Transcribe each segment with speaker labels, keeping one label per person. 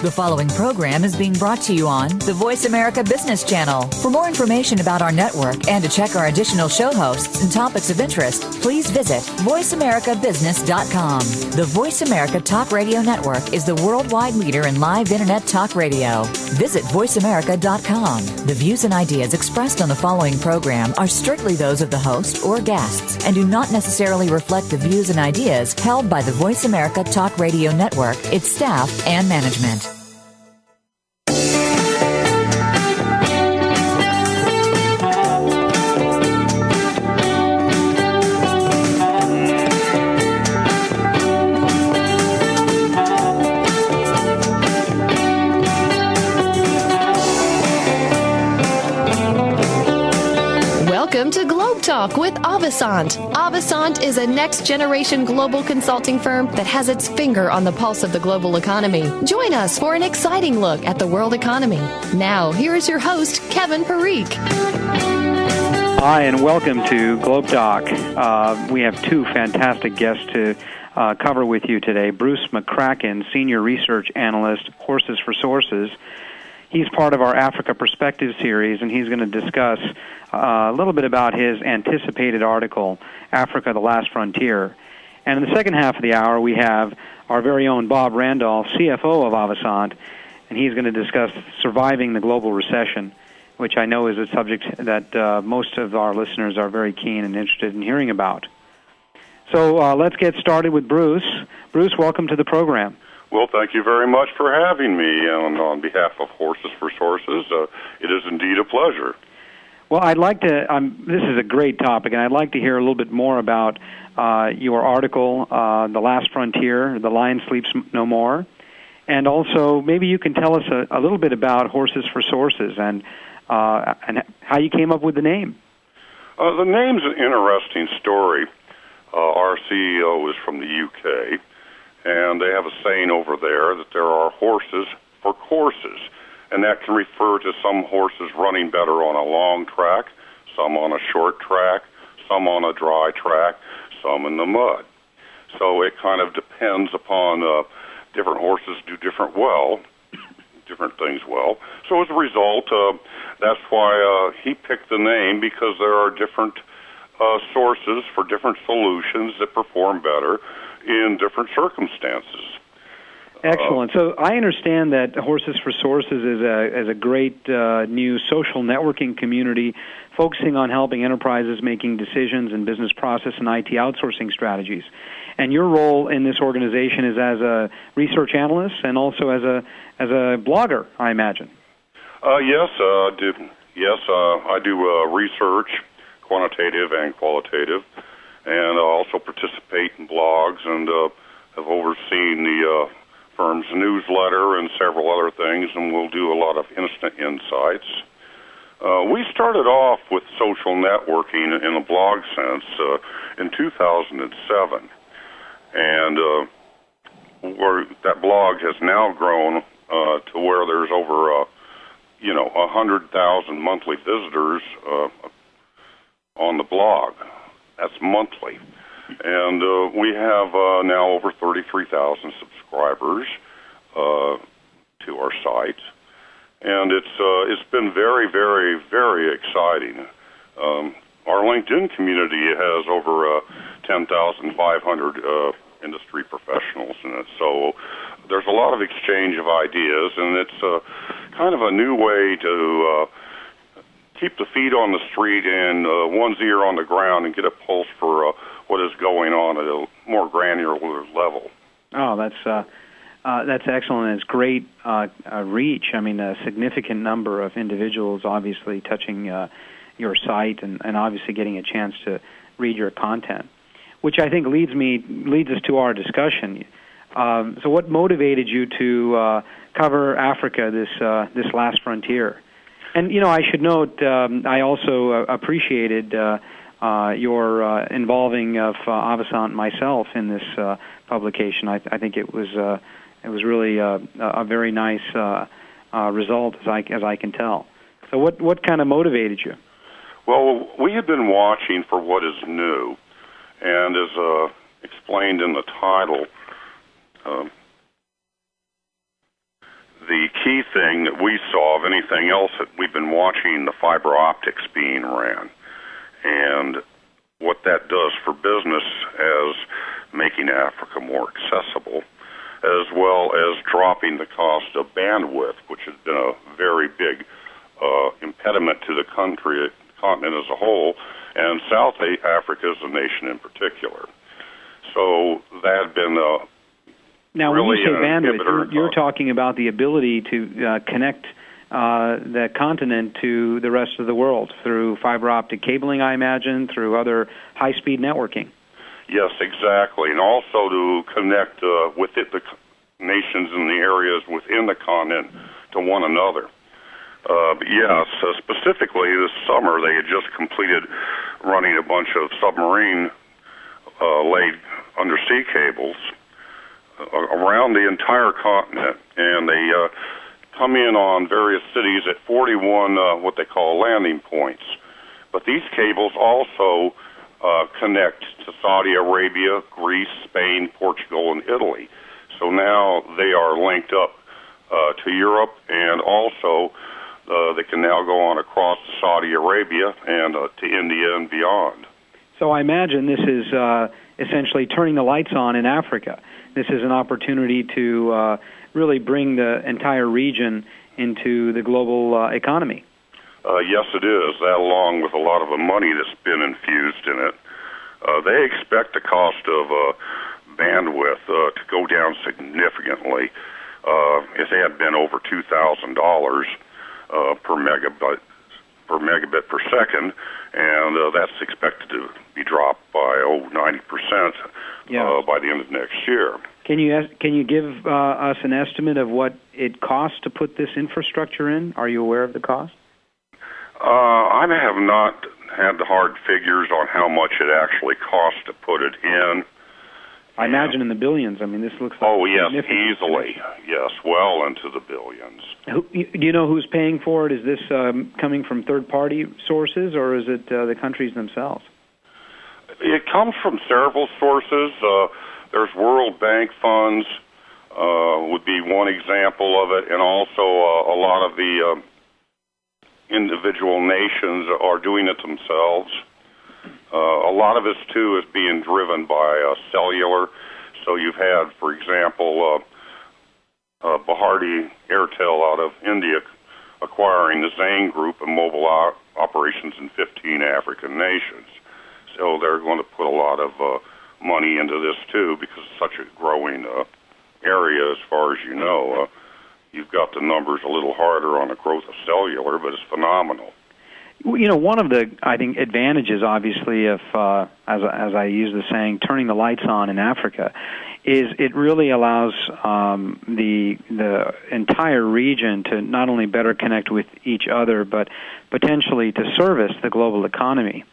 Speaker 1: The following program is being brought to you on the Voice America Business Channel. For more information about our network and to check our additional show hosts and topics of interest, please visit voiceamericabusiness.com. The Voice America Talk Radio Network is the worldwide leader in live Internet talk radio. Visit voiceamerica.com. The views and ideas expressed on the following program are strictly those of the host or guests and do not necessarily reflect the views and ideas held by the Voice America Talk Radio Network, its staff, and management.
Speaker 2: Welcome to GlobeTalk with Avasant. Avasant is a next-generation global consulting firm that has its finger on the pulse of the global economy. Join us for an exciting look at the world economy. Now, here is your host, Kevin Parikh.
Speaker 3: Hi, and welcome to GlobeTalk. We have two fantastic guests to cover with you today. Bruce McCracken, Senior Research Analyst, Horses for Sources. He's part of our Africa Perspective series, and he's going to discuss a little bit about his anticipated article, Africa, the Last Frontier. And in the second half of the hour, we have our very own Bob Randolph, CFO of Avasant, and he's going to discuss surviving the global recession, which I know is a subject that most of our listeners are very keen and interested in hearing about. So let's get started with Bruce. Bruce, welcome to the program.
Speaker 4: Well, thank you very much for having me, and on behalf of Horses for Sources, it is indeed a pleasure.
Speaker 3: Well, I'd like to, this is a great topic, and I'd like to hear a little bit more about your article, The Last Frontier, The Lion Sleeps No More, and also maybe you can tell us a little bit about Horses for Sources and how you came up with the name.
Speaker 4: The name's an interesting story. Our CEO is from the UK, and they have a saying over there that there are horses for courses, and that can refer to some horses running better on a long track, some on a short track, some on a dry track, some in the mud. So it kind of depends upon different horses do different things well. So as a result, that's why he picked the name, because there are different sources for different solutions that perform better in different circumstances.
Speaker 3: Excellent. So I understand that Horses for Sources is a great new social networking community focusing on helping enterprises making decisions in business process and IT outsourcing strategies. And your role in this organization is as a research analyst and also as a blogger, I imagine.
Speaker 4: Yes, I do research, quantitative and qualitative, and also participate in blogs and have overseen the firm's newsletter and several other things, and we'll do a lot of instant insights. We started off with social networking in a blog sense in 2007, and where that blog has now grown to where there's over 100,000 monthly visitors on the blog. That's monthly. And we have now over 33,000 subscribers to our site. And it's been very, very, very exciting. Our LinkedIn community has over 10,500 industry professionals in it. So there's a lot of exchange of ideas, and it's kind of a new way to keep the feet on the street and one's ear on the ground and get a pulse for what is going on at a more granular level.
Speaker 3: Oh, that's excellent. It's great reach. I mean, a significant number of individuals obviously touching your site and obviously getting a chance to read your content, which I think leads us to our discussion. So what motivated you to cover Africa, this last frontier? And, I should note, I also appreciated your involving of Avasant and myself in this publication. I think it was really a very nice result, as I can tell. So what kind of motivated you?
Speaker 4: Well, we have been watching for what is new, and as explained in the title, the key thing that we saw of anything else that we've been watching the fiber optics being ran, and what that does for business as making Africa more accessible, as well as dropping the cost of bandwidth, which has been a very big impediment to the continent as a whole, and South Africa as a nation in particular. So that had been
Speaker 3: now,
Speaker 4: really
Speaker 3: when you say bandwidth, you're talking about the ability to connect the continent to the rest of the world through fiber optic cabling, I imagine, through other high-speed networking.
Speaker 4: Yes, exactly, and also to connect with the nations in the areas within the continent to one another. But yes, specifically this summer they had just completed running a bunch of submarine laid undersea cables around the entire continent, and they come in on various cities at 41 what they call landing points. But these cables also connect to Saudi Arabia, Greece, Spain, Portugal, and Italy. So now they are linked up to Europe, and also they can now go on across to Saudi Arabia and to India and beyond.
Speaker 3: So I imagine this is essentially turning the lights on in Africa. This is an opportunity to really bring the entire region into the global economy.
Speaker 4: Yes, it is. That, along with a lot of the money that's been infused in it, they expect the cost of bandwidth to go down significantly. It had been over $2,000 per megabit per second, and that's expected to be dropped by 90% by the end of next year.
Speaker 3: Can you give us an estimate of what it costs to put this infrastructure in? Are you aware of the cost?
Speaker 4: I have not had the hard figures on how much it actually costs to put it in.
Speaker 3: I imagine in the billions. I mean, this looks like
Speaker 4: easily. Yes, well into the billions.
Speaker 3: Do you know who's paying for it? Is this coming from third-party sources, or is it the countries themselves?
Speaker 4: It comes from several sources. There's World Bank funds would be one example of it, and also a lot of the individual nations are doing it themselves. A lot of this, too, is being driven by cellular. So you've had, for example, Bharti Airtel out of India acquiring the Zain Group and mobile operations in 15 African nations. So they're going to put a lot of money into this, too, because it's such a growing area as far as you know. You've got the numbers a little harder on the growth of cellular, but it's phenomenal.
Speaker 3: You know, one of the, I think, advantages, obviously, of, as I use the saying, turning the lights on in Africa, is it really allows the entire region to not only better connect with each other, but potentially to service the global economy.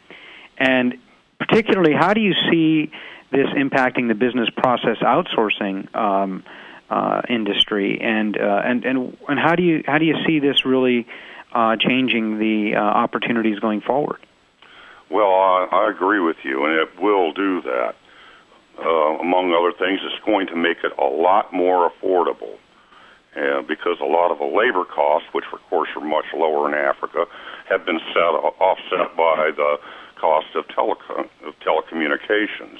Speaker 3: And particularly, how do you see this impacting the business process outsourcing industry, and how do you see this really changing the opportunities going forward?
Speaker 4: Well, I agree with you, and it will do that. Among other things, it's going to make it a lot more affordable, because a lot of the labor costs, which of course are much lower in Africa, have been offset by the cost of telecommunications.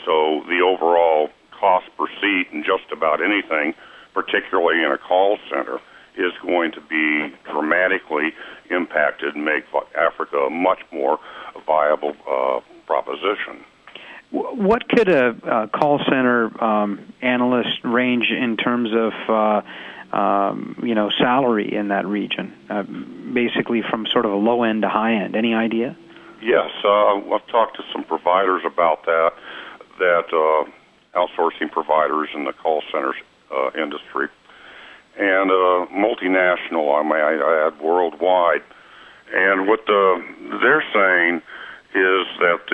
Speaker 4: So the overall cost per seat in just about anything, particularly in a call center, is going to be dramatically impacted and make Africa a much more viable proposition.
Speaker 3: What could a call center analyst range in terms of salary in that region, basically from sort of a low end to high end? Any idea?
Speaker 4: Yes, I've talked to some providers about that outsourcing providers in the call centers industry. And multinational, I might add, worldwide. And what they're saying is that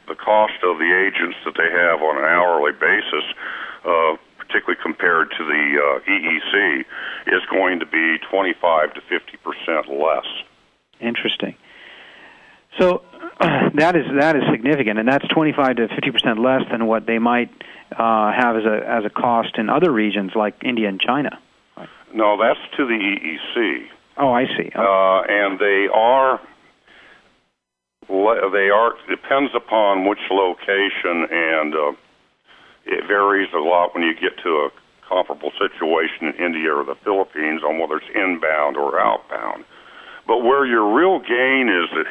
Speaker 4: the cost of the agents that they have on an hourly basis, particularly compared to the EEC, is going to be 25 to 50% less.
Speaker 3: Interesting. So that is significant, and that's 25 to 50% less than what they might have as a cost in other regions like India and China.
Speaker 4: No, that's to the EEC.
Speaker 3: Oh, I see.
Speaker 4: And they are, depends upon which location, and it varies a lot when you get to a comparable situation in India or the Philippines on whether it's inbound or outbound. But where your real gain is, that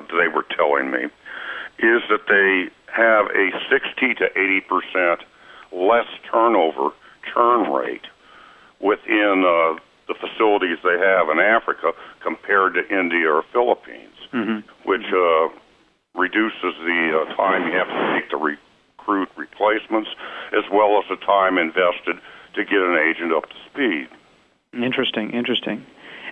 Speaker 4: they were telling me, is that they have a 60 to 80% less churn rate within the facilities they have in Africa compared to India or Philippines, which reduces the time you have to take to recruit replacements, as well as the time invested to get an agent up to speed.
Speaker 3: Interesting.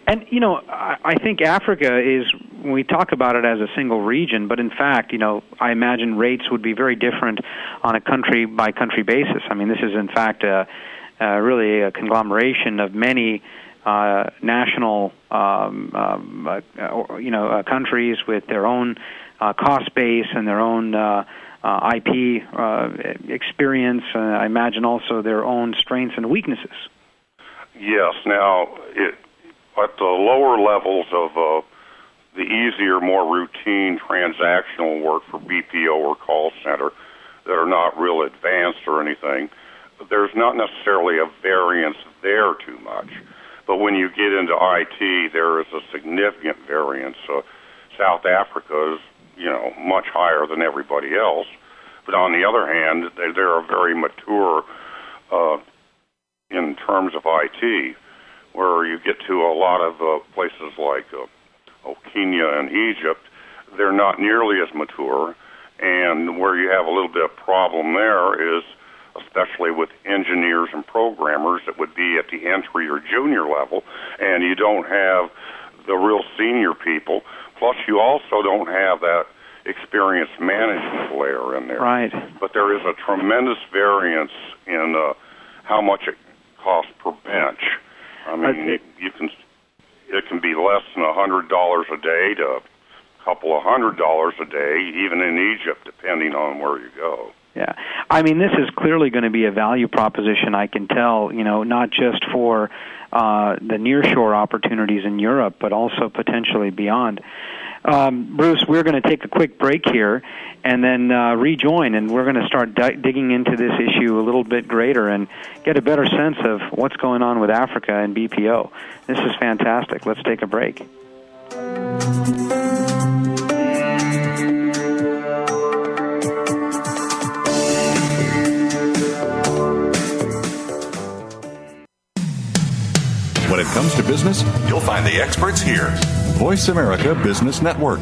Speaker 3: And, I think Africa is, we talk about it as a single region, but in fact, I imagine rates would be very different on a country-by-country basis. I mean, this is, in fact, really a conglomeration of many national, countries with their own cost base and their own IP experience. I imagine also their own strengths and weaknesses.
Speaker 4: Yes. Now, at the lower levels of the easier, more routine transactional work for BPO or call center that are not real advanced or anything, there's not necessarily a variance there too much. But when you get into IT, there is a significant variance. South Africa is, much higher than everybody else. But on the other hand, they're very mature in terms of IT, where you get to a lot of places like Kenya and Egypt, they're not nearly as mature. And where you have a little bit of problem there is, especially with engineers and programmers that would be at the entry or junior level, and you don't have the real senior people. Plus, you also don't have that experienced management layer in there.
Speaker 3: Right.
Speaker 4: But there is a tremendous variance in how much it costs per bench. I mean, it can be less than $100 a day to a couple of $100 a day, even in Egypt, depending on where you go.
Speaker 3: Yeah. I mean, this is clearly going to be a value proposition, I can tell, not just for the nearshore opportunities in Europe, but also potentially beyond. Bruce, we're going to take a quick break here and then rejoin, and we're going to start digging into this issue a little bit greater and get a better sense of what's going on with Africa and BPO. This is fantastic. Let's take a break.
Speaker 5: When it comes to business, you'll find the experts here. Voice America Business Network.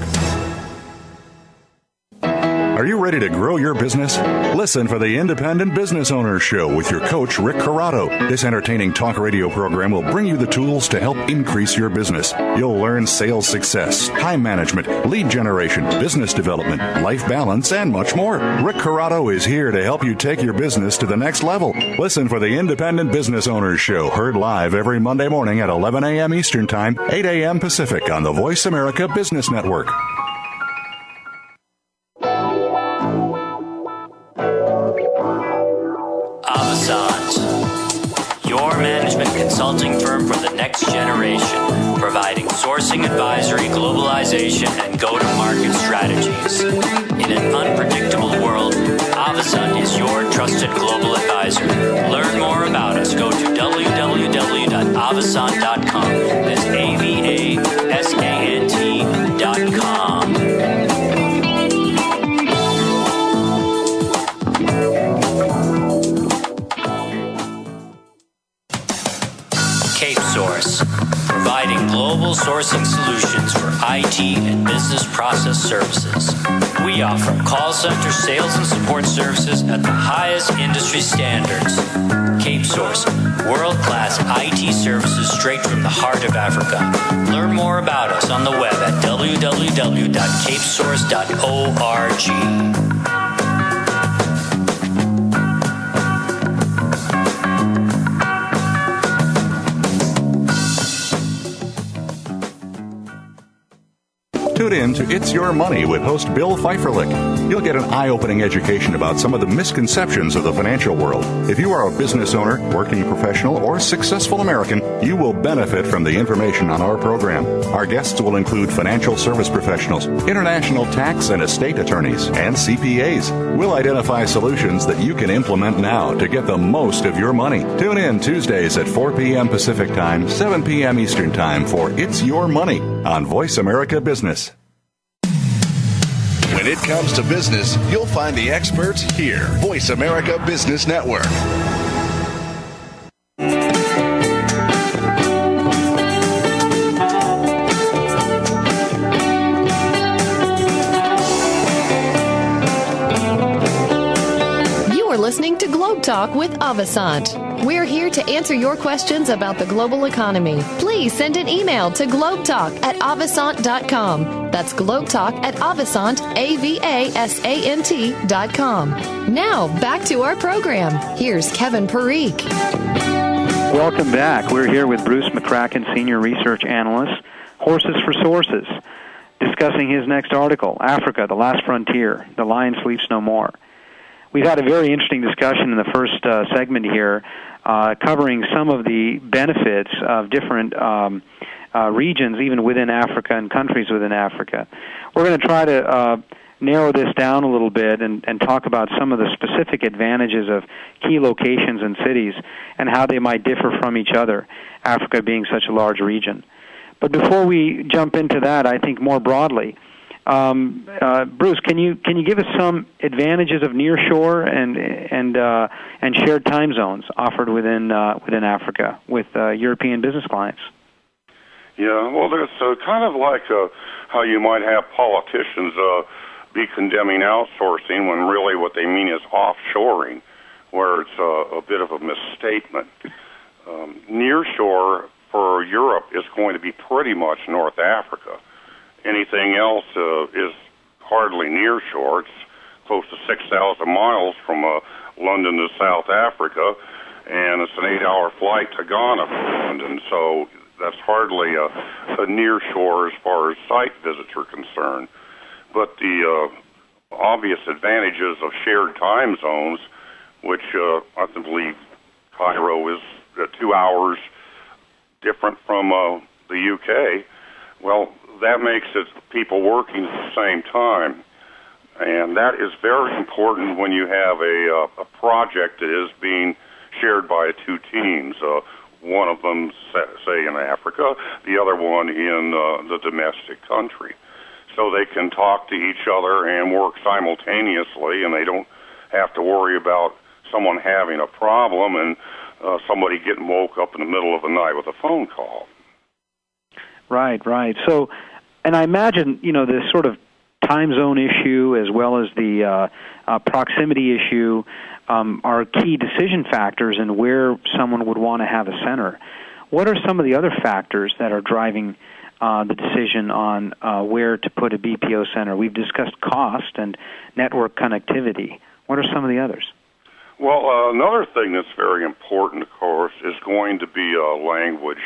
Speaker 5: Are you ready to grow your business? Listen for the Independent Business Owners Show with your coach, Rick Corrado. This entertaining talk radio program will bring you the tools to help increase your business. You'll learn sales success, time management, lead generation, business development, life balance, and much more. Rick Corrado is here to help you take your business to the next level. Listen for the Independent Business Owners Show, heard live every Monday morning at 11 a.m. Eastern Time, 8 a.m. Pacific on the Voice America Business Network.
Speaker 6: Avasant, your management consulting firm for the next generation, providing sourcing advisory, globalization, and go-to-market strategies. In an unpredictable world, Avasant is your trusted global advisor. Learn more about us. Go to www.avasant.com. That's AVASANT.com. Providing global sourcing solutions for IT and business process services. We offer call center sales and support services at the highest industry standards. Cape Source, world-class IT services straight from the heart of Africa. Learn more about us on the web at www.capesource.org.
Speaker 5: Tune Tune in to It's Your Money with host Bill Pfeifferlich. You'll get an eye-opening education about some of the misconceptions of the financial world. If you are a business owner, working professional, or successful American, you will benefit from the information on our program. Our guests will include financial service professionals, international tax and estate attorneys, and CPAs. We'll identify solutions that you can implement now to get the most of your money. Tune in Tuesdays at 4 p.m. Pacific Time, 7 p.m. Eastern Time for It's Your Money on Voice America Business.
Speaker 7: When it comes to business, you'll find the experts here. Voice America Business Network.
Speaker 2: Listening to GlobeTalk with Avasant. We're here to answer your questions about the global economy. Please send an email to globetalk@avasant.com. That's globetalk@avasant, AVASANT.com. Now, back to our program. Here's Kevin Parikh.
Speaker 3: Welcome back. We're here with Bruce McCracken, Senior Research Analyst, Horses for Sources, discussing his next article, Africa, the Last Frontier, The Lion Sleeps No More. We've had a very interesting discussion in the first segment here, covering some of the benefits of different regions, even within Africa and countries within Africa. We're going to try to narrow this down a little bit and talk about some of the specific advantages of key locations and cities and how they might differ from each other, Africa being such a large region. But before we jump into that, I think more broadly, Bruce, can you give us some advantages of nearshore and shared time zones offered within Africa with European business clients?
Speaker 4: Yeah, well, there's kind of like how you might have politicians be condemning outsourcing when really what they mean is offshoring, where it's a bit of a misstatement. Nearshore for Europe is going to be pretty much North Africa. Anything else is hardly near shore. It's close to 6,000 miles from London to South Africa, and it's an 8-hour flight to Ghana from London. So that's hardly a near shore as far as site visits are concerned. But the obvious advantages of shared time zones, which I believe Cairo is 2 hours different from the UK, well, that makes it people working at the same time. And that is very important when you have a project that is being shared by two teams. One of them, say, in Africa, the other one in the domestic country. So they can talk to each other and work simultaneously, and they don't have to worry about someone having a problem and somebody getting woke up in the middle of the night with a phone call.
Speaker 3: Right. So, and I imagine, this sort of time zone issue as well as the proximity issue are key decision factors in where someone would want to have a center. What are some of the other factors that are driving the decision on where to put a BPO center? We've discussed cost and network connectivity. What are some of the others?
Speaker 4: Well, another thing that's very important, of course, is going to be language.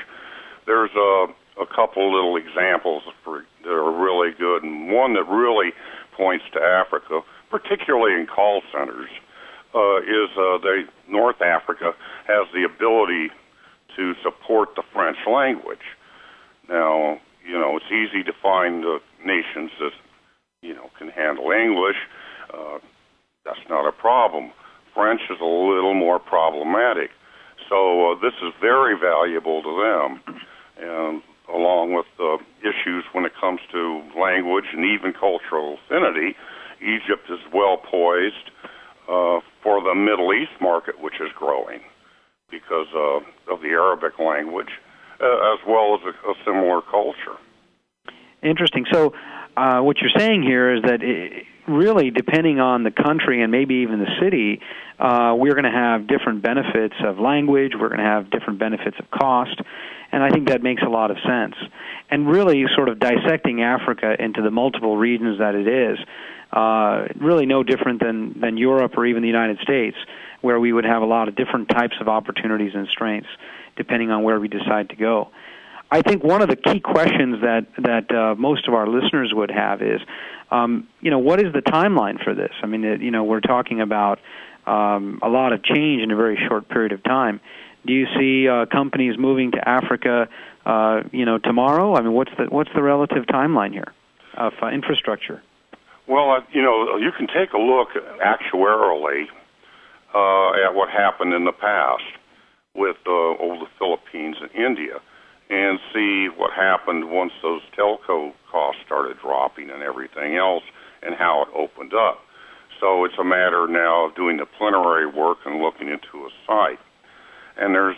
Speaker 4: There's a couple little examples that are really good, and one that really points to Africa, particularly in call centers, is North Africa has the ability to support the French language. Now, it's easy to find nations that, can handle English. That's not a problem. French is a little more problematic. So this is very valuable to them. And along with issues when it comes to language and even cultural affinity, Egypt is well poised for the Middle East market, which is growing because of the Arabic language, as well as a similar culture.
Speaker 3: Interesting. So what you're saying here is that really, depending on the country and maybe even the city, we're going to have different benefits of language, we're going to have different benefits of cost, and I think that makes a lot of sense. And really sort of dissecting Africa into the multiple regions that it is, really no different than Europe or even the United States, where we would have a lot of different types of opportunities and strengths, depending on where we decide to go. I think one of the key questions that most of our listeners would have is, what is the timeline for this? I mean, we're talking about a lot of change in a very short period of time. Do you see companies moving to Africa, tomorrow? I mean, what's the relative timeline here of infrastructure?
Speaker 4: Well, you can take a look actuarially at what happened in the past with over the Philippines and India, and see what happened once those telco costs started dropping and everything else, and how it opened up. So it's a matter now of doing the preliminary work and looking into a site. And there's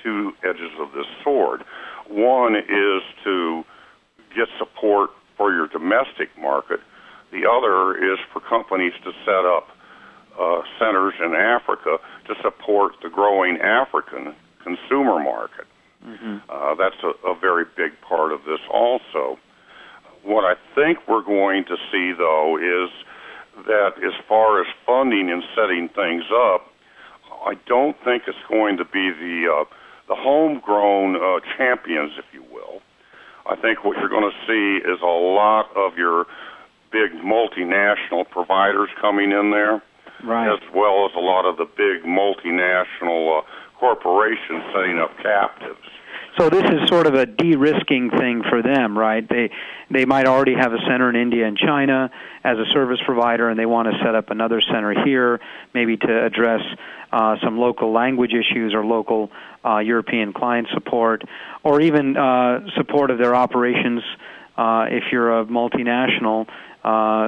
Speaker 4: two edges of this sword. One is to get support for your domestic market. The other is for companies to set up centers in Africa to support the growing African consumer market. Mm-hmm. That's a very big part of this also. What I think we're going to see, though, is that as far as funding and setting things up, I don't think it's going to be the homegrown champions, if you will. I think what you're going to see is a lot of your big multinational providers coming in there, right, as well as a lot of the big multinational corporations setting up captives.
Speaker 3: So this is sort of a de-risking thing for them, right? They might already have a center in India and China as a service provider, and they want to set up another center here, maybe to address some local language issues or local European client support, or even support of their operations if you're a multinational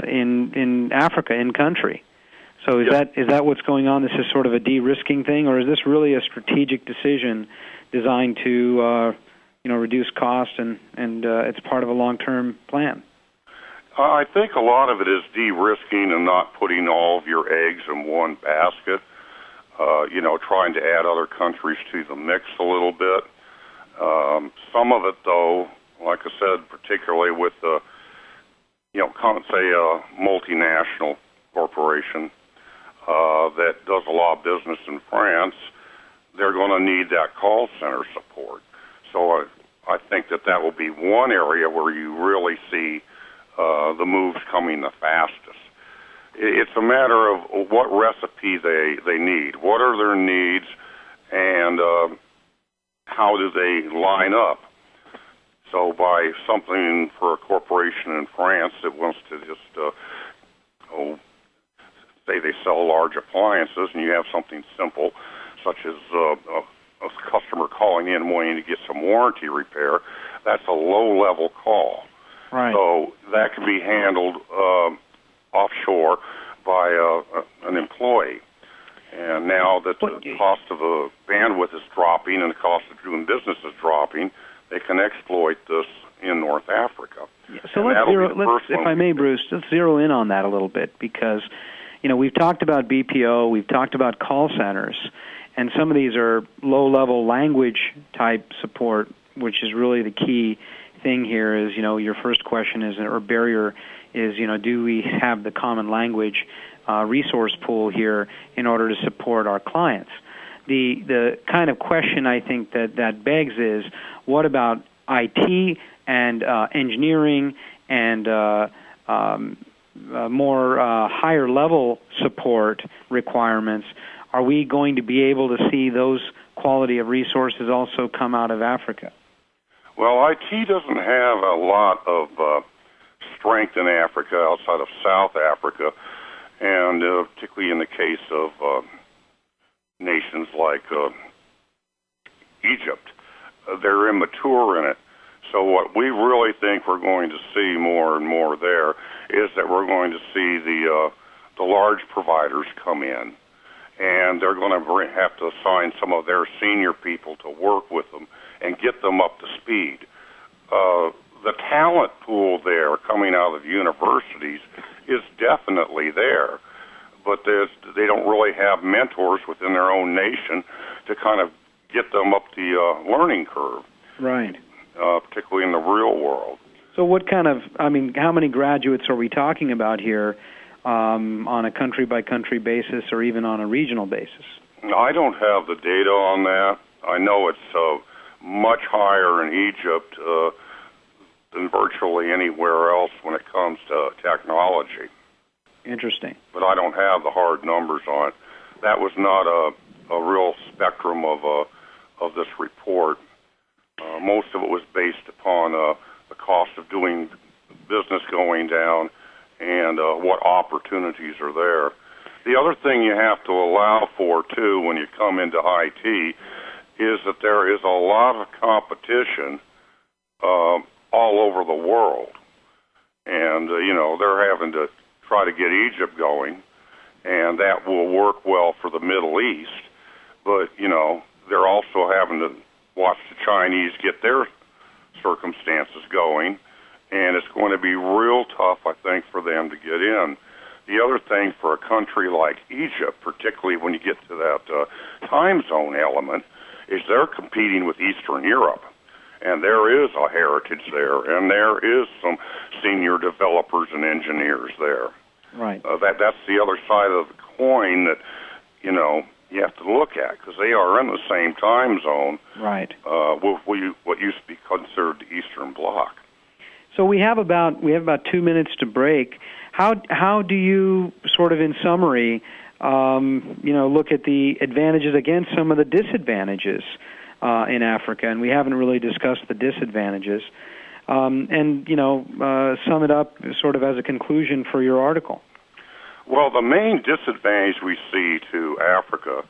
Speaker 3: in Africa, in country. So is that what's going on? This is sort of a de-risking thing, or is this really a strategic decision designed to reduce cost and it's part of a long-term plan?
Speaker 4: I think a lot of it is de-risking and not putting all of your eggs in one basket. Trying to add other countries to the mix a little bit. Some of it, though, like I said, particularly with a multinational corporation that does a lot of business in France, they're going to need that call center support. So I think that will be one area where you really see the moves coming the fastest. It's a matter of what recipe they need. What are their needs, and how do they line up? So by something for a corporation in France that wants to just, say they sell large appliances, and you have something simple, such as a customer calling in wanting to get some warranty repair, that's a low-level call. Right. So that can be handled offshore by an employee. And now that the cost of a bandwidth is dropping and the cost of doing business is dropping, they can exploit this in North Africa. Yeah,
Speaker 3: so if I may, Bruce, let's zero in on that a little bit, because we've talked about BPO, we've talked about call centers, and some of these are low-level language-type support, which is really the key thing here. Is your first question is, or barrier is, do we have the common language resource pool here in order to support our clients? The kind of question I think that begs is, what about IT and engineering and more higher level support requirements? Are we going to be able to see those quality of resources also come out of Africa?
Speaker 4: Well, IT doesn't have a lot of strength in Africa outside of South Africa, and particularly in the case of nations like Egypt. They're immature in it. So what we really think we're going to see more and more there is that we're going to see the large providers come in, and they're going to have to assign some of their senior people to work with them and get them up to speed. The talent pool there coming out of universities is definitely there, but they don't really have mentors within their own nation to kind of get them up the learning curve.
Speaker 3: Right.
Speaker 4: Particularly in the real world.
Speaker 3: So what kind of, how many graduates are we talking about here on a country-by-country basis or even on a regional basis?
Speaker 4: I don't have the data on that. I know it's much higher in Egypt than virtually anywhere else when it comes to technology.
Speaker 3: Interesting.
Speaker 4: But I don't have the hard numbers on it. That was not a real spectrum of this report. Most of it was based upon the cost of doing business going down and what opportunities are there. The other thing you have to allow for, too, when you come into IT is that there is a lot of competition all over the world. And, they're having to try to get Egypt going, and that will work well for the Middle East. But, they're also having to watch the Chinese get their circumstances going, and it's going to be real tough, I think, for them to get in. The other thing for a country like Egypt, particularly when you get to that time zone element, is they're competing with Eastern Europe. And there is a heritage there, and there is some senior developers and engineers there.
Speaker 3: Right.
Speaker 4: That's the other side of the coin that, you have to look at, because they are in the same time zone.
Speaker 3: Right.
Speaker 4: With what used to be considered the Eastern Bloc.
Speaker 3: So we have about 2 minutes to break. How do you, sort of in summary, look at the advantages against some of the disadvantages in Africa? And we haven't really discussed the disadvantages. Sum it up sort of as a conclusion for your article.
Speaker 4: Well, the main disadvantage we see to Africa,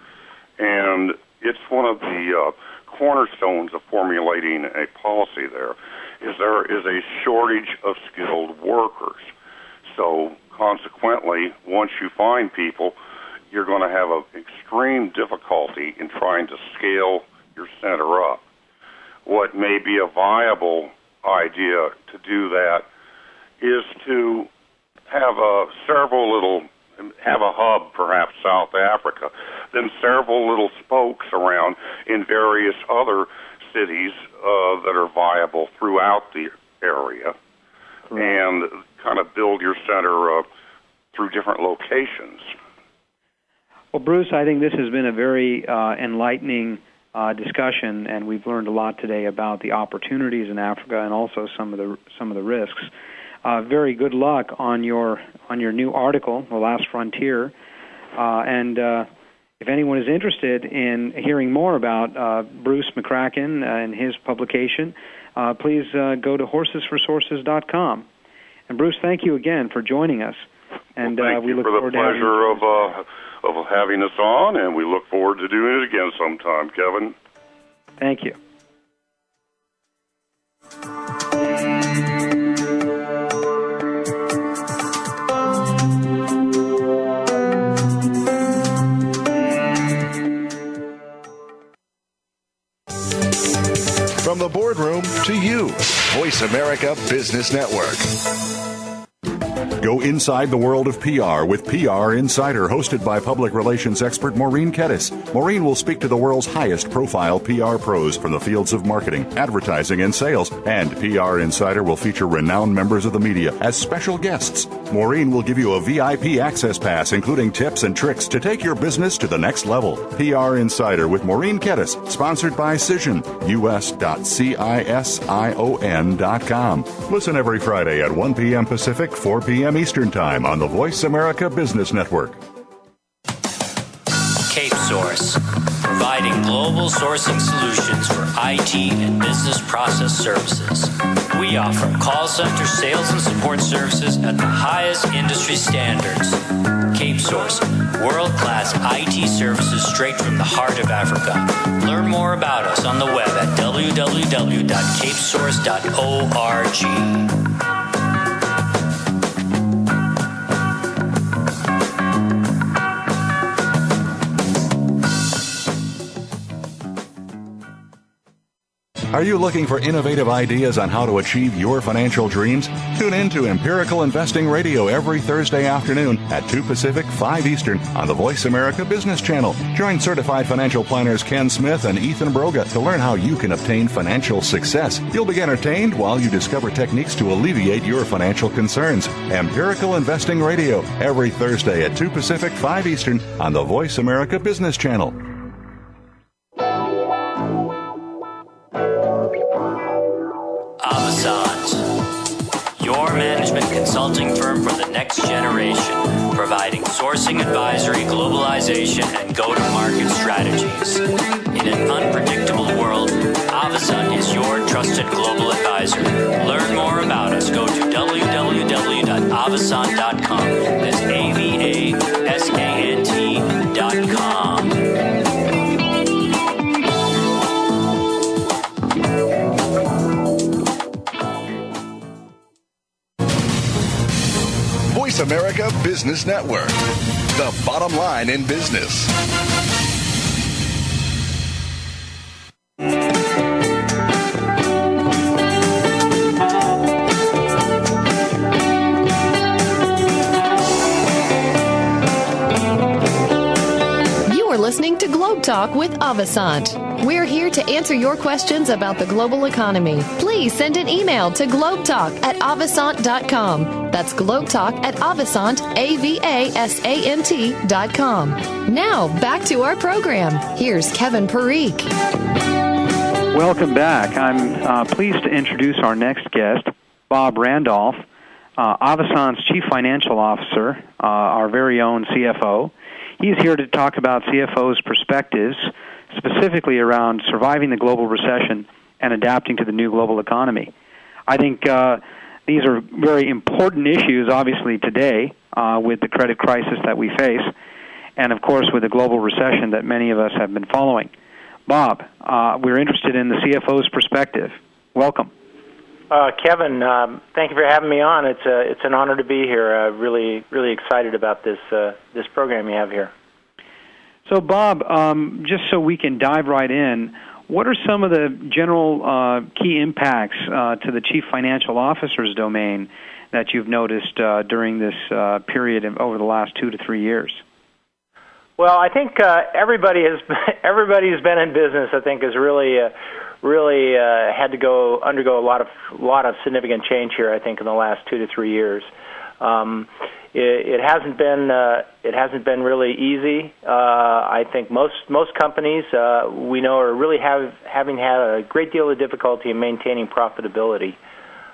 Speaker 4: and it's one of the cornerstones of formulating a policy there is a shortage of skilled workers. So consequently, once you find people, you're going to have an extreme difficulty in trying to scale your center up. What may be a viable idea to do that is to have a hub, perhaps South Africa, then several little spokes around in various other cities that are viable throughout the area, and kind of build your center through different locations.
Speaker 3: Well, Bruce, I think this has been a very enlightening discussion, and we've learned a lot today about the opportunities in Africa and also some of the risks. Very good luck on your new article, The Last Frontier. And if anyone is interested in hearing more about Bruce McCracken and his publication, please go to horsesforsources.com. And Bruce, thank you again for joining us. And we look forward to having you.
Speaker 4: Thank you for the pleasure of having us on, and we look forward to doing it again sometime, Kevin.
Speaker 3: Thank you.
Speaker 7: From the boardroom to you, Voice America Business Network.
Speaker 5: Go inside the world of PR with PR Insider, hosted by public relations expert Maureen Kettis. Maureen will speak to the world's highest profile PR pros from the fields of marketing, advertising, and sales. And PR Insider will feature renowned members of the media as special guests. Maureen will give you a VIP access pass, including tips and tricks to take your business to the next level. PR Insider with Maureen Kettis, sponsored by Cision, us.cision.com. Listen every Friday at 1 p.m. Pacific, 4 p.m. Eastern Time on the Voice America Business Network.
Speaker 6: Cape Source, providing global sourcing solutions for IT and business process services. We offer call center sales and support services at the highest industry standards. Cape Source, world-class IT services straight from the heart of Africa. Learn more about us on the web at www.capesource.org.
Speaker 5: Are you looking for innovative ideas on how to achieve your financial dreams? Tune in to Empirical Investing Radio every Thursday afternoon at 2 Pacific, 5 Eastern on the Voice America Business Channel. Join certified financial planners Ken Smith and Ethan Broga to learn how you can obtain financial success. You'll be entertained while you discover techniques to alleviate your financial concerns. Empirical Investing Radio every Thursday at 2 Pacific, 5 Eastern on the Voice America Business Channel.
Speaker 6: consulting firm for the next generation, providing sourcing advisory, globalization, and go-to-market strategies. In an unpredictable world, Avasant is your trusted global advisor. Learn more about us. Go to www.avasant.com. That's AVASANT.com.
Speaker 7: Voice America Business Network, the bottom line in business.
Speaker 2: Listening to GlobeTalk with Avasant. We're here to answer your questions about the global economy. Please send an email to globetalk@avasant.com. That's globetalk@avasant, AVASANT.com. Now, back to our program. Here's Kevin Parikh.
Speaker 3: Welcome back. I'm pleased to introduce our next guest, Bob Randolph, Avasant's Chief Financial Officer, our very own CFO. He's here to talk about CFO's perspectives, specifically around surviving the global recession and adapting to the new global economy. I think these are very important issues, obviously, today with the credit crisis that we face, and, of course, with the global recession that many of us have been following. Bob, we're interested in the CFO's perspective. Welcome.
Speaker 8: Kevin, thank you for having me on. It's an honor to be here. Really excited about this program you have here.
Speaker 3: So, Bob, just so we can dive right in, what are some of the general key impacts to the Chief Financial Officer's domain that you've noticed during this period over the last 2 to 3 years?
Speaker 8: Well, I think everybody who's been in business, I think, has really had to undergo a lot of significant change here. I think in the last 2 to 3 years, it hasn't been really easy. I think most companies we know are really having had a great deal of difficulty in maintaining profitability.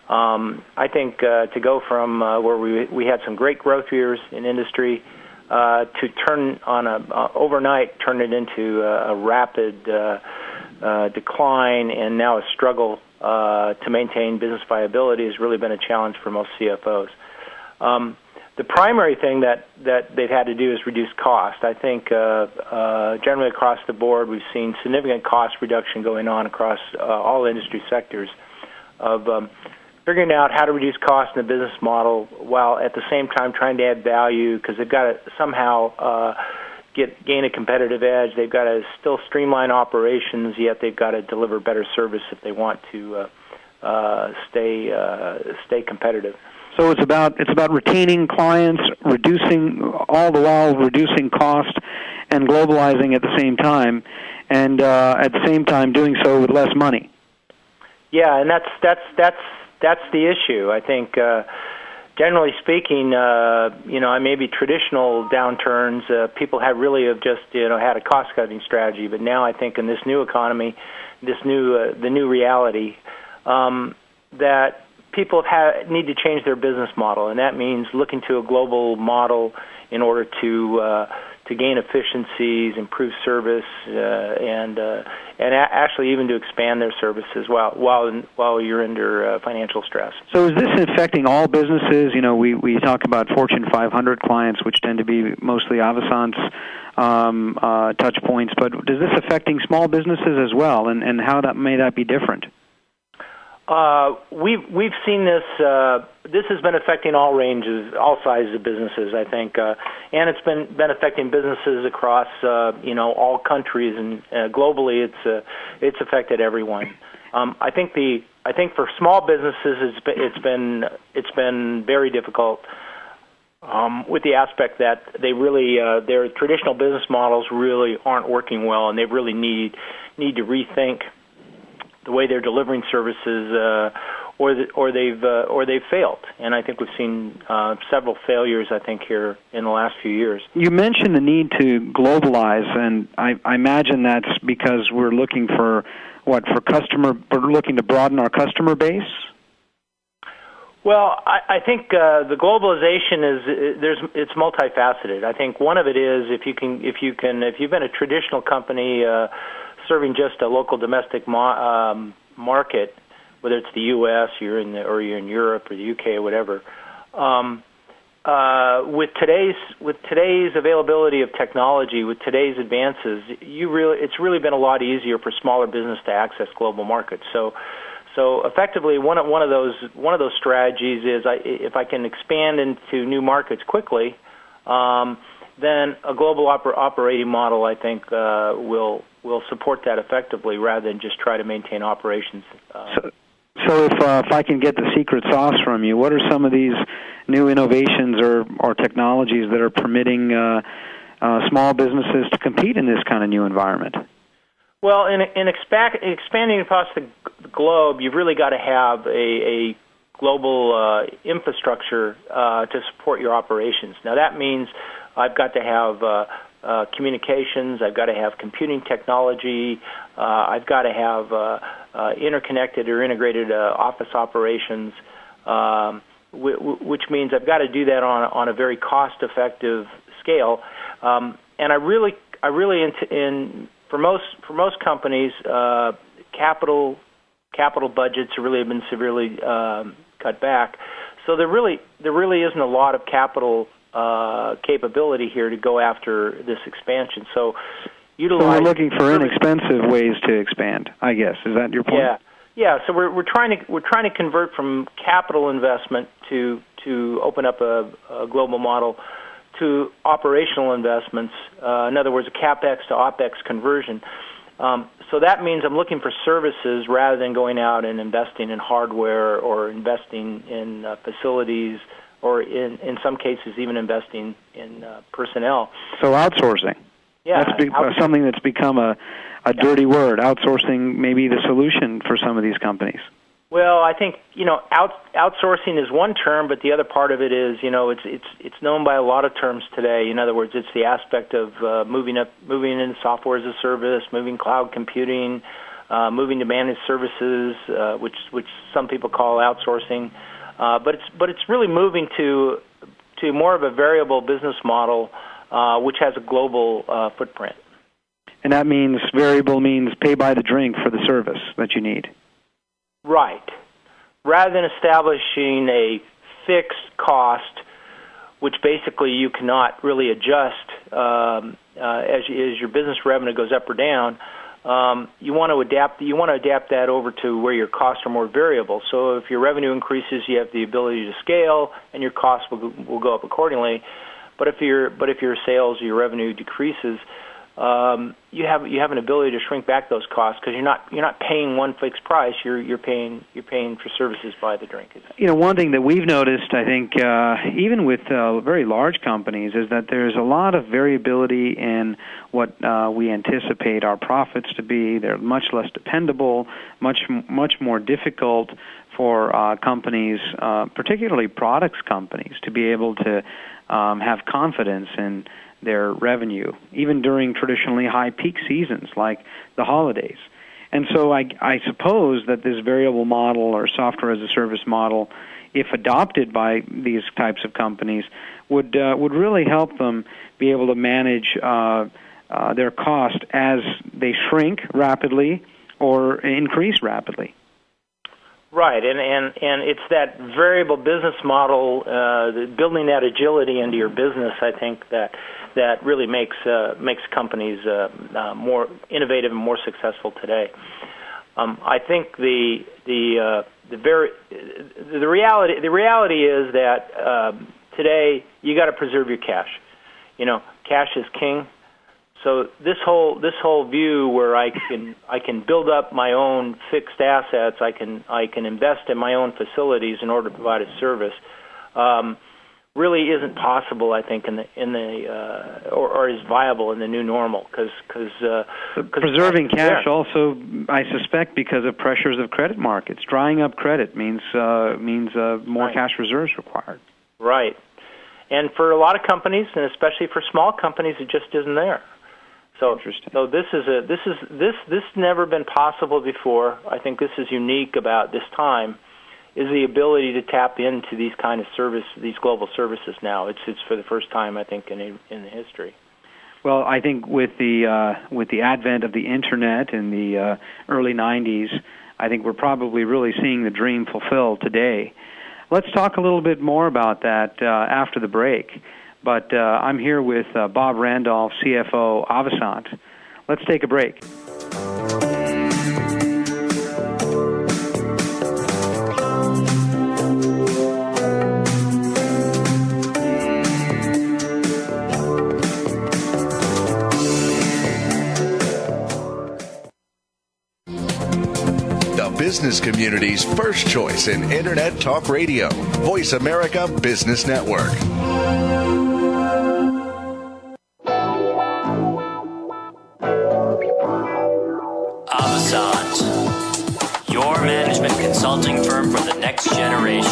Speaker 8: I think to go from where we had some great growth years in industry to turn it into a rapid decline and now a struggle to maintain business viability has really been a challenge for most CFOs. The primary thing that they've had to do is reduce cost. I think generally across the board we've seen significant cost reduction going on across all industry sectors of figuring out how to reduce cost in the business model while at the same time trying to add value because they've got to somehow gain a competitive edge. They've got to still streamline operations, yet they've got to deliver better service if they want to stay competitive.
Speaker 3: So it's about retaining clients, reducing cost, and globalizing at the same time, and at the same time doing so with less money.
Speaker 8: Yeah, and that's the issue. I think. Generally speaking, maybe traditional downturns, people have just had a cost-cutting strategy. But now I think in this new economy, the new reality, that people need to change their business model, and that means looking to a global model in order to gain efficiencies, improve service, and actually even to expand their services while you're under financial stress. So
Speaker 3: is this affecting all businesses? You know, we talk about Fortune 500 clients, which tend to be mostly Avasant's touch points, but is this affecting small businesses as well, and how may that be different?
Speaker 8: We've seen this. This has been affecting all ranges, all sizes of businesses, I think, and it's been affecting businesses across all countries, and globally, it's affected everyone. I think for small businesses, it's been very difficult. With the aspect that they really their traditional business models really aren't working well, and they really need to rethink the way they're delivering services, or they've failed. And I think we've seen several failures, I think, here in the last few years.
Speaker 3: You mentioned the need to globalize, and I imagine that's because we're looking we're looking to broaden our customer base?
Speaker 8: Well, I think the globalization it's multifaceted. I think one of it is if you've been a traditional company serving just a local domestic market, whether it's the U.S. you're in Europe or the U.K. or whatever. With today's availability of technology, with today's advances, it's really been a lot easier for smaller business to access global markets. So effectively, one of those strategies is if I can expand into new markets quickly, then a global operating model I think will support that effectively rather than just try to maintain operations.
Speaker 3: So if I can get the secret sauce from you, what are some of these new innovations or technologies that are permitting small businesses to compete in this kind of new environment?
Speaker 8: Well, in expanding across the globe, you've really got to have a global infrastructure to support your operations. Now, that means I've got to have communications, I've got to have computing technology, I've got to have interconnected or integrated office operations, which means I've got to do that on a very cost-effective scale. And I really for most companies, capital budgets really have been severely cut back. So there really isn't a lot of capital capability here to go after this expansion. So we're
Speaker 3: looking for inexpensive ways to expand, I guess. Is that your point?
Speaker 8: Yeah. So we're trying to convert from capital investment to open up a global model to operational investments. In other words, a capex to opex conversion. So that means I'm looking for services rather than going out and investing in hardware or investing in facilities or in some cases even investing in personnel.
Speaker 3: So outsourcing.
Speaker 8: Yeah.
Speaker 3: That's something that's become a dirty word. Outsourcing may be the solution for some of these companies.
Speaker 8: Well, I think outsourcing is one term, but the other part of it is it's known by a lot of terms today. In other words, it's the aspect of moving into software as a service, moving cloud computing, moving to managed services, which some people call outsourcing. But it's really moving to more of a variable business model, which has a global footprint.
Speaker 3: And that means variable means pay by the drink for the service that you need.
Speaker 8: Right. Rather than establishing a fixed cost, which basically you cannot really adjust as your business revenue goes up or down, you want to adapt that over to where your costs are more variable. So if your revenue increases, you have the ability to scale, and your costs will go up accordingly. But if your sales or your revenue decreases, you have an ability to shrink back those costs because you're not paying one fixed price. You're paying for services by the drink.
Speaker 3: One thing that we've noticed, I think, even with very large companies, is that there's a lot of variability in what we anticipate our profits to be. They're much less dependable, much more difficult for companies, particularly products companies, to be able to have confidence in their revenue, even during traditionally high peak seasons like the holidays. And so I suppose that this variable model or software as a service model, if adopted by these types of companies, would really help them be able to manage their cost as they shrink rapidly or increase rapidly.
Speaker 8: Right, and it's that variable business model, building that agility into your business, I think that really makes companies more innovative and more successful today. I think the reality is that today you got to preserve your cash. Cash is king. So this whole view where I can build up my own fixed assets, I can invest in my own facilities in order to provide a service, really isn't possible, I think, or is viable in the new normal because
Speaker 3: preserving cash also, I suspect, because of pressures of credit markets. Drying up credit means more cash reserves required.
Speaker 8: Right, and for a lot of companies, and especially for small companies, it just isn't there. So this never been possible before. I think this is unique about this time, the ability to tap into these kind of these global services now. It's for the first time, I think, in the history.
Speaker 3: Well, I think with the advent of the internet in the early 90s, I think we're probably really seeing the dream fulfilled today. Let's talk a little bit more about that after the break. But I'm here with Bob Randolph, CFO Avasant. Let's take a break.
Speaker 7: Business community's first choice in Internet Talk Radio, Voice America Business Network.
Speaker 6: Avasant, your management consulting firm for the next generation,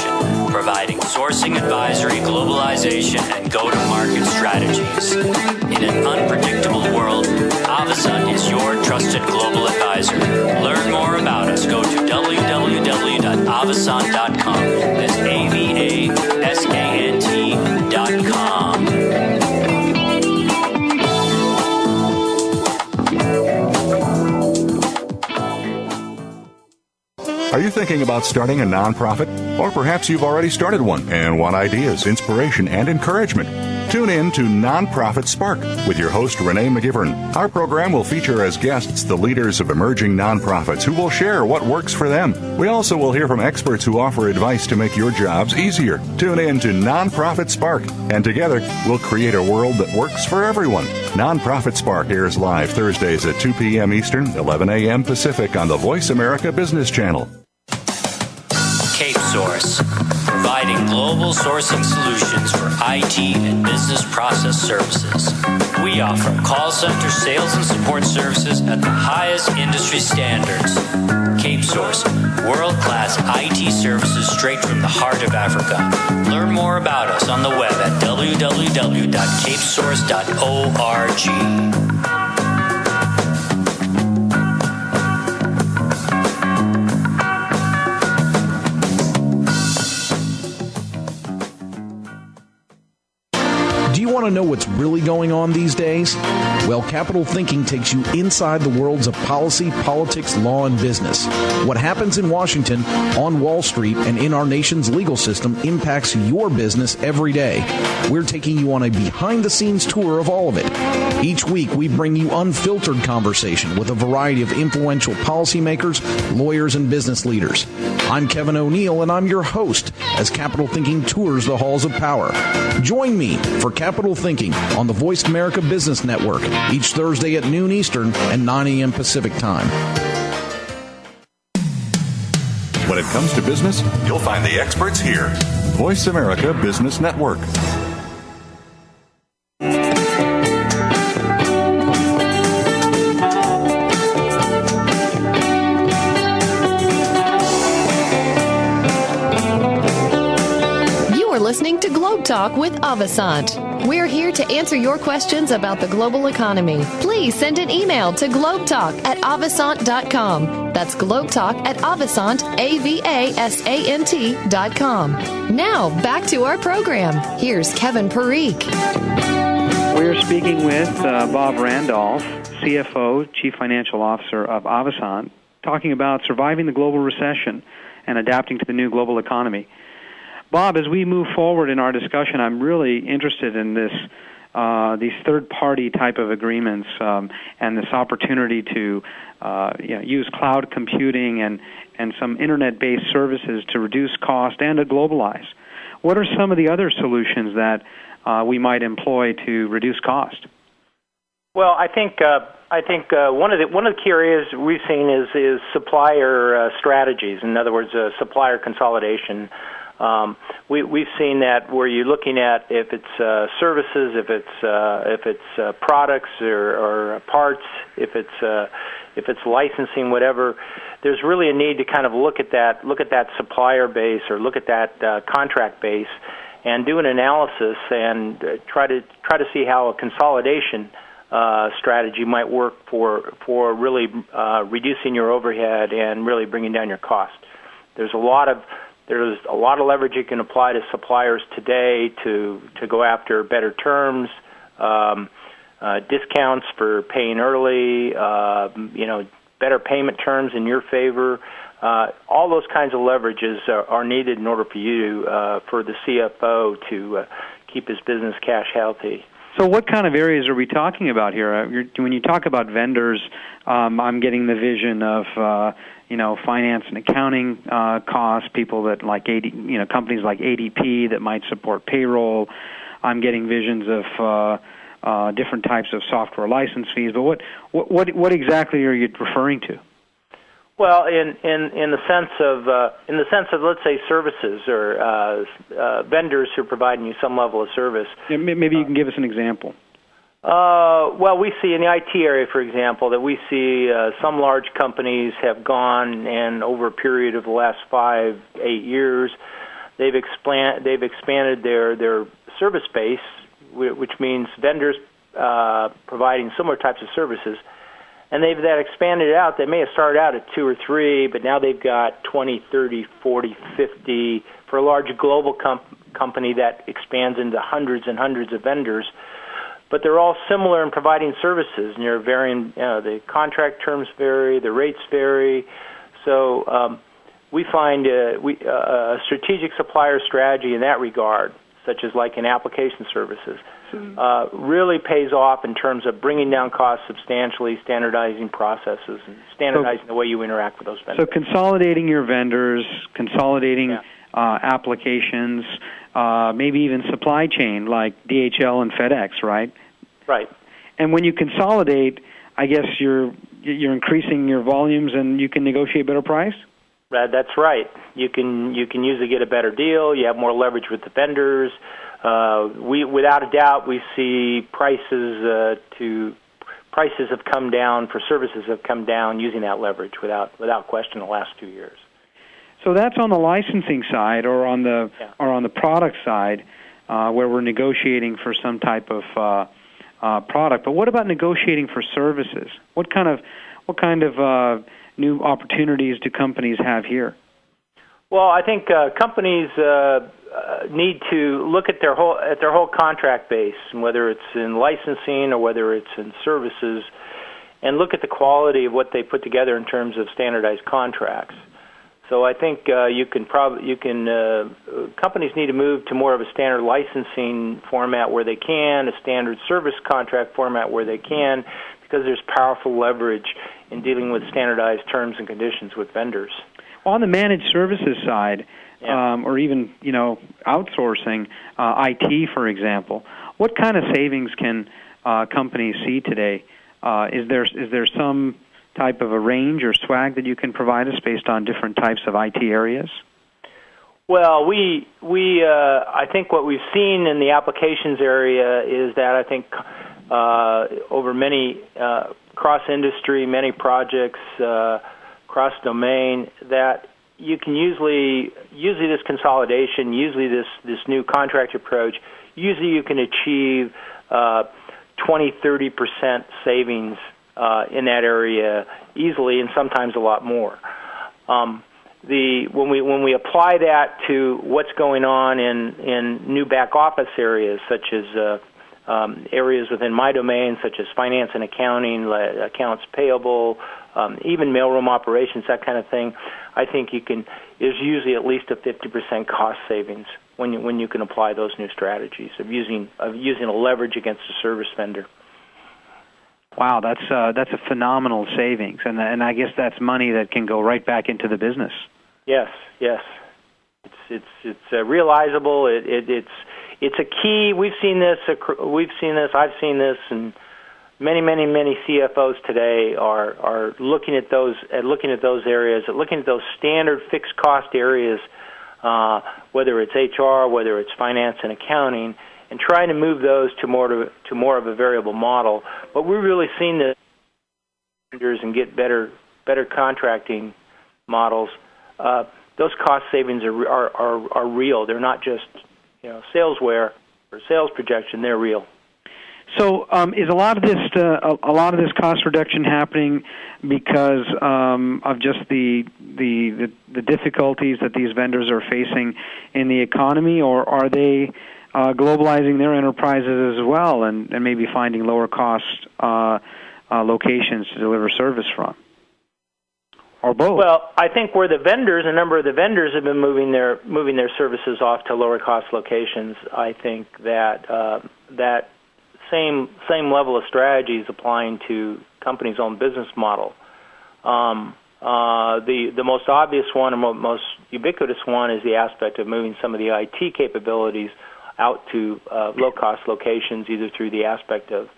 Speaker 6: providing sourcing advisory, globalization, and go-to-market strategies. In an unpredictable world, Avasant is your trusted global advisor. Learn more about us. Go to www.avasant.com. That's AVASANT.com.
Speaker 5: Are you thinking about starting a nonprofit? Or perhaps you've already started one and want ideas, inspiration, and encouragement? Tune in to Nonprofit Spark with your host, Renee McGivern. Our program will feature as guests the leaders of emerging nonprofits who will share what works for them. We also will hear from experts who offer advice to make your jobs easier. Tune in to Nonprofit Spark, and together we'll create a world that works for everyone. Nonprofit Spark airs live Thursdays at 2 p.m. Eastern, 11 a.m. Pacific on the Voice America Business Channel.
Speaker 6: Cape Source, providing global sourcing solutions for IT and business process services. We offer call center sales and support services at the highest industry standards. Cape Source, world-class IT services straight from the heart of Africa. Learn more about us on the web at www.capesource.org.
Speaker 9: Want to know what's really going on these days? Well, Capital Thinking takes you inside the worlds of policy, politics, law, and business. What happens in Washington, on Wall Street, and in our nation's legal system impacts your business every day. We're taking you on a behind-the-scenes tour of all of it. Each week, we bring you unfiltered conversation with a variety of influential policymakers, lawyers, and business leaders. I'm Kevin O'Neill, and I'm your host as Capital Thinking tours the halls of power. Join me for Capital Thinking on the Voice America Business Network each Thursday at noon Eastern and 9 a.m. Pacific Time.
Speaker 5: When it comes to business, you'll find the experts here. Voice America Business Network.
Speaker 2: Listening to GlobeTalk with Avasant. We're here to answer your questions about the global economy. Please send an email to globetalk@avasant.com. That's globetalk@avasant, AVASANT.com. Now, back to our program. Here's Kevin Parikh.
Speaker 3: We're speaking with Bob Randolph, CFO, Chief Financial Officer of Avasant, talking about surviving the global recession and adapting to the new global economy. Bob, as we move forward in our discussion, I'm really interested in these third-party type of agreements and this opportunity to use cloud computing and some internet-based services to reduce cost and to globalize. What are some of the other solutions that we might employ to reduce cost?
Speaker 8: Well, I think one of the key areas we've seen is supplier strategies. In other words, supplier consolidation. We've seen that where you're looking at if it's services, if it's products or parts, if it's licensing, whatever. There's really a need to kind of look at that supplier base or look at that contract base and do an analysis and try to see how a consolidation strategy might work for really reducing your overhead and really bringing down your cost. There's a lot of There's a lot of leverage you can apply to suppliers today to go after better terms, discounts for paying early, better payment terms in your favor. All those kinds of leverages are needed in order for you, for the CFO, to keep his business cash healthy.
Speaker 3: So what kind of areas are we talking about here? When you talk about vendors, I'm getting the vision of finance and accounting costs, people that like companies like ADP that might support payroll. I'm getting visions of different types of software license fees. But what exactly are you referring to?
Speaker 8: Well, in the sense of let's say services or vendors who are providing you some level of service.
Speaker 3: Yeah, maybe you can give us an example.
Speaker 8: Well, we see in the IT area, for example, that we see some large companies have gone, and over a period of the last 5-8 years, they've expanded their service base, which means vendors providing similar types of services. And they've expanded it out. They may have started out at 2 or 3, but now they've got 20, 30, 40, 50. For a large global company, that expands into hundreds and hundreds of vendors. But they're all similar in providing services, and they're varying. The contract terms vary, the rates vary. So we find a strategic supplier strategy in that regard, such as like in application services, really pays off in terms of bringing down costs substantially, standardizing processes, and standardizing the way you interact with those vendors.
Speaker 3: So consolidating your vendors, consolidating applications, maybe even supply chain like DHL and FedEx, right?
Speaker 8: Right.
Speaker 3: And when you consolidate, I guess you're increasing your volumes and you can negotiate better price?
Speaker 8: That's right. You can usually get a better deal. You have more leverage with the vendors. Without a doubt, we see prices have come down for services have come down using that leverage without question the last 2 years.
Speaker 3: So that's on the licensing side, or on the product side, where we're negotiating for some type of product. But what about negotiating for services? What kind of new opportunities do companies have here?
Speaker 8: Well, I think companies need to look at their whole contract base, whether it's in licensing or whether it's in services, and look at the quality of what they put together in terms of standardized contracts. So I think companies need to move to more of a standard licensing format where they can, a standard service contract format where they can, because there's powerful leverage in dealing with standardized terms and conditions with vendors.
Speaker 3: On the managed services side, or even outsourcing, IT, for example, what kind of savings can companies see today? Is there some type of a range or swag that you can provide us based on different types of IT areas?
Speaker 8: Well, I think what we've seen in the applications area is that I think over many cross-industry, many projects, cross-domain, that you can usually this consolidation, usually this new contract approach, usually you can achieve 20-30% savings in that area easily, and sometimes a lot more. When we apply that to what's going on in new back office areas, such as areas within my domain, such as finance and accounting, accounts payable, even mailroom operations, that kind of thing, I think there's usually at least a 50% cost savings when you can apply those new strategies of using a leverage against a service vendor.
Speaker 3: Wow, that's a phenomenal savings, and I guess that's money that can go right back into the business.
Speaker 8: Yes. It's realizable. It's a key. We've seen this. I've seen this, and many CFOs today are looking at those areas, looking at those standard fixed cost areas, whether it's HR, whether it's finance and accounting, and trying to move those to more of a variable model. But we've really seen this and get better contracting models. Those cost savings are real. They're not just salesware or sales projection. They're real.
Speaker 3: So is a lot of this cost reduction happening because of just the difficulties that these vendors are facing in the economy, or are they globalizing their enterprises as well and maybe finding lower cost locations to deliver service from? Or both?
Speaker 8: Well, I think a number of the vendors have been moving their services off to lower cost locations. I think that that same level of strategy is applying to companies' own business model. The most obvious one and most ubiquitous one is the aspect of moving some of the IT capabilities out to low-cost locations, either through the aspect of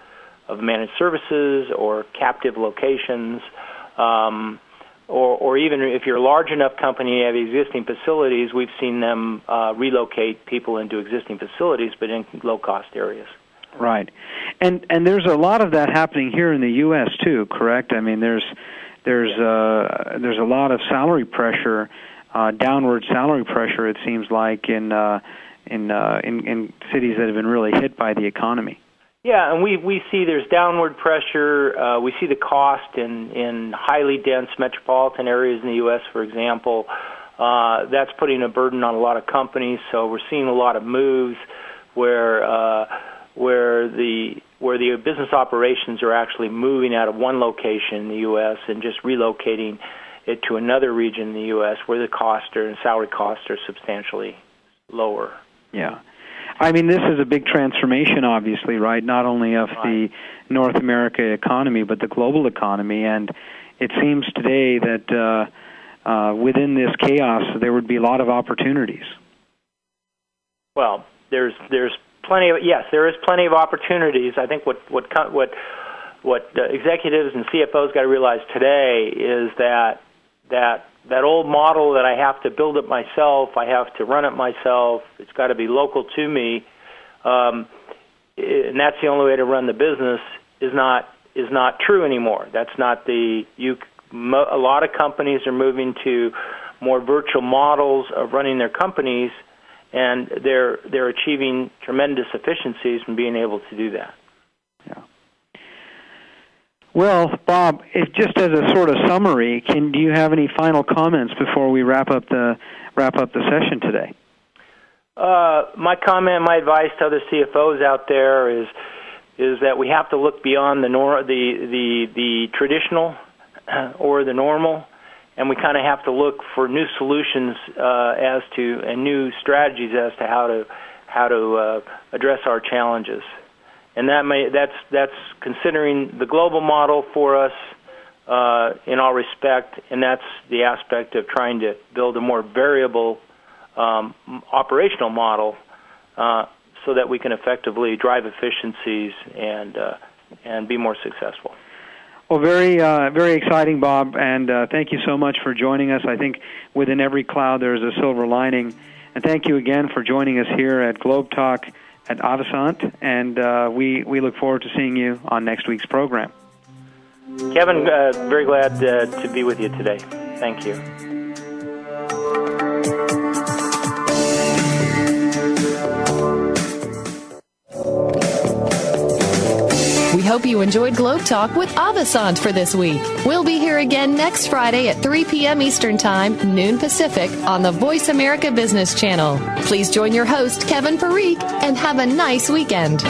Speaker 8: managed services or captive locations, or even if you're a large enough company, you have existing facilities, we've seen them relocate people into existing facilities, but in low-cost areas.
Speaker 3: Right, and there's a lot of that happening here in the U.S. too, correct? I mean, there's a lot of salary pressure, downward salary pressure. It seems like in cities that have been really hit by the economy.
Speaker 8: Yeah, and we see there's downward pressure. We see the cost in highly dense metropolitan areas in the U.S., for example. That's putting a burden on a lot of companies. So we're seeing a lot of moves where the business operations are actually moving out of one location in the U.S. and just relocating it to another region in the U.S. where the cost and salary costs are substantially lower.
Speaker 3: Yeah. I mean, this is a big transformation, obviously, right? Not only of the North America economy, but the global economy. And it seems today that within this chaos, there would be a lot of opportunities.
Speaker 8: Well, there is plenty of opportunities. I think what executives and CFOs got to realize today is that old model that I have to build it myself, I have to run it myself, it's got to be local to me, and that's the only way to run the business is not true anymore. That's not a lot of companies are moving to more virtual models of running their companies, and they're achieving tremendous efficiencies from being able to do that.
Speaker 3: Yeah. Well, Bob, just as a sort of summary, do you have any final comments before we wrap up the session today?
Speaker 8: My advice to other CFOs out there is that we have to look beyond the traditional or the normal, and we kind of have to look for new solutions and new strategies as to how to address our challenges. And that's considering the global model for us in all respect, and that's the aspect of trying to build a more variable operational model so that we can effectively drive efficiencies and be more successful.
Speaker 3: Well, very exciting, Bob, and thank you so much for joining us. I think within every cloud there is a silver lining, and thank you again for joining us here at GlobeTalk at Avasant, and we look forward to seeing you on next week's program.
Speaker 8: Kevin, very glad to be with you today. Thank you.
Speaker 2: We hope you enjoyed Globe Talk with Avasant for this week. We'll be here again next Friday at 3 p.m. Eastern Time, noon Pacific, on the Voice America Business Channel. Please join your host, Kevin Parikh, and have a nice weekend.